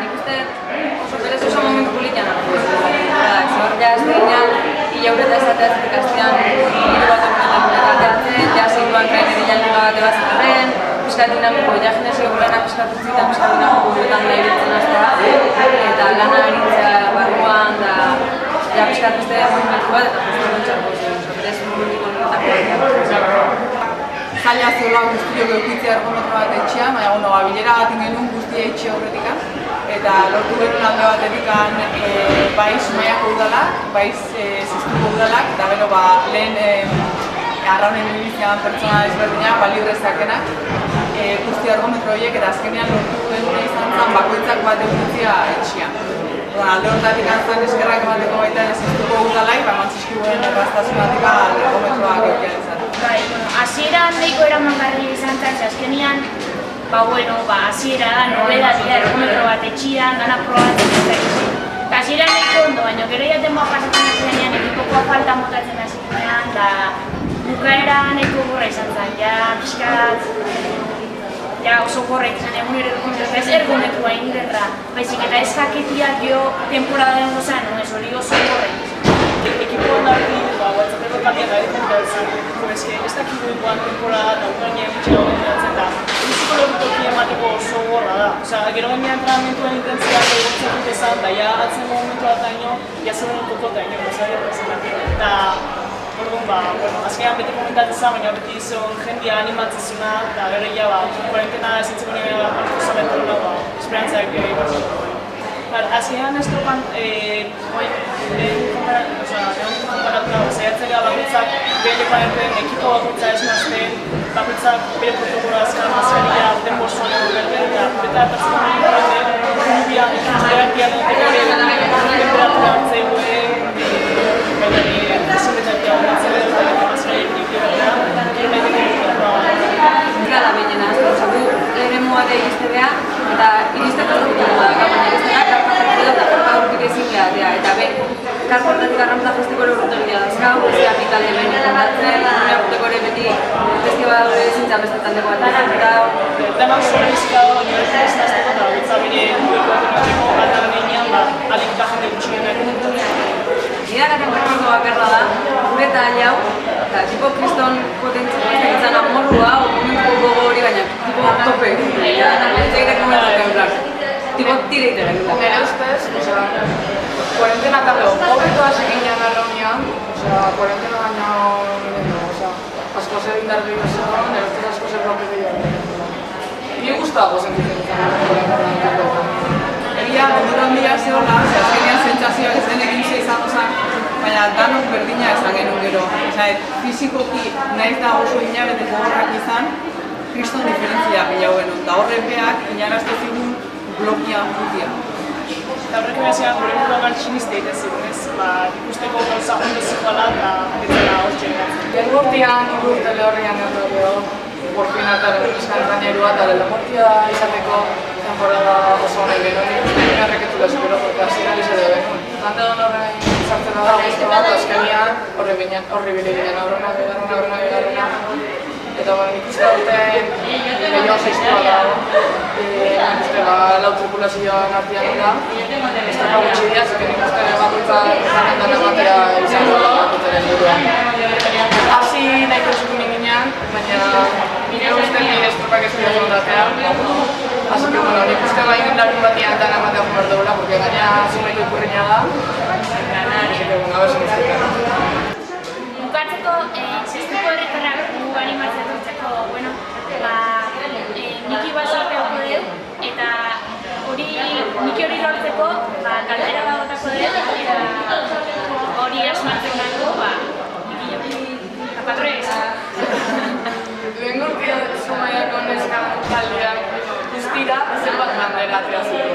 nik uste oso berez oso momentu politian hartu. Zor, ja ez dinean, hilaureta esatea zetik astean, hiru bat ordenatzen, ja zinduan krain erilan liga bate bat zerren, piskat dinamiko, ja gimnasio gulana piskat utzi eta piskat dinamiko guretan da iritzen aztea, eta lana eritzea barruan, da ja piskat beste momentu bat, eta piskat dutxarko zen, berez momentu politiako. Zaila zeola guztiok eukitzea ergometro bat etxean, baina bilera bat ingenuen guztia etxe horretik, eta lortu genuen alde batetik bai Zumaiako udalak, bai Ziztuko udalak, eta gero lehen arraunen irizian pertsona ezberdinak, libre-zakenak, guzti ergometro horiek, eta azkenean lortu genuen izan zen bakoitzak bat eukitzea etxean. Alde horretatik antzan eskerrak emateko baita Ziztuko udalak, mantzizkiguen erraztasunatik ergometroak eukian izan. Hasieran nahiko eramangarri izan zen, azkenean hasiera da, nobedatia ergometro bat etxian, gana probatzen ez da. Hasieran nahiko ondo, baina gero jaten pasatzen azinean ekipokoa falta motatzen azinean, da bukaera nahiko gorra izan zen, pixkat oso gorra izan egun ez ergometroa inderra, baizik eta ez jaketiak jo temporada den gozan, hori oso gorra izan. Ekipo ondarri, guatzateko kambian garetzen behar ez dakigu igual temporada eta ugainea gutxea hori behar da biziko lortutoki emateko oso gorra da. Gero gainea entrenamentuan intentzia egortzen dut ezan, da atzen momentu bat daño, zeuden kokot daño, eta azkenean beti komentatzen baina beti izan jendia animatzezuna, eta gero kuarentena ezintzeko nire zamentu esperantzak azkenean ez topan konparatura zaiatzera bakoitzak beheleko den ekipo bakoitza ez nazten, bakoitzak bere protokoloa azkenean mazkaria denborzoan egon berden, eta beta atatzen duen rubia hierarkia duteko ere temperatura hartzei duen, baina desinbetatia horretzen dut, eta mazkaria ekipi berdea, gero nahi Gala behinena, lehen muare iriste beha, eta iristeko dut da, baina iristeka karpatzen da, eta karpa urtik ezin behatea, eta karportatik arramta festikore urtegia dazkau, ez kapitale behin ekondatzen, urtekore beti festival ezintza beste taldeko bat eta denak zure bizkado, nire ez nazteko eta bitza bire dueko atenateko aldaren eginean, alik eta jende gutxienak. Iragarren rekordo bakarra da, gure talde hau, eta tipo kriston potentzia izan amorrua, momentuko gogo hori baina, tipo tope, eta tipo tire egiten. Nire ustez, cuarentena talde, hobeto hasi ginean arraunean, cuarentena baina asko zer indar gehiago zen, nire ustez asko zer bloke gehiago. Ni guztago sentitzen cuarentena. Egia, ondura handia zehola, azkenean sentsazioak ezen egin izango zen, baina danok berdina esan genuen gero. Fizikoki nahiz da oso inabete gogorrak izan, kriston diferentzia gehiago genuen, eta horrepeak inarazte zigun blokia gutia. Eta horrek behazia gure buruan altxinizte egiten ziren ez, ikusteko gauza ondo zikoala eta betzela hortxe gatzen. Lehen urtean, urte lehorrean egon dugu, porfin hartaren eskantanerua eta lehenmortia izateko temporada oso honek genuen, ikusten erreketu lezkero, porque hasieran izate genuen. Hante hon horrein sartzen da guztu bat, azkenean horri bileginan aurrena, eta nik uste dute gehiago zeiztua da, lau tripulazioan artean da, ez da gutxi dira, ziken nik uste bakoitza zanetan ematea izango da, bakoitzaren duruan. Hasi nahiko zukun ginean, baina nire uste nire estropak ez dira zondatea. Así que bueno, nik uste larun batian eta ematea jumar dugula, porque gaina Zumaiko ikurriña da. Así que bueno, a ver si nos quita. Bukatzeko, Ziztuko herritarrak gu animatzen dutzeko, niki bat sorte hauko deu, eta niki hori lortzeko, kaldera bat botako deu, eta hori asmatzen nako, niki hori patroiz. Lehen urtean Zumaiako neska taldeak guztira zenbat bandera atera zuten.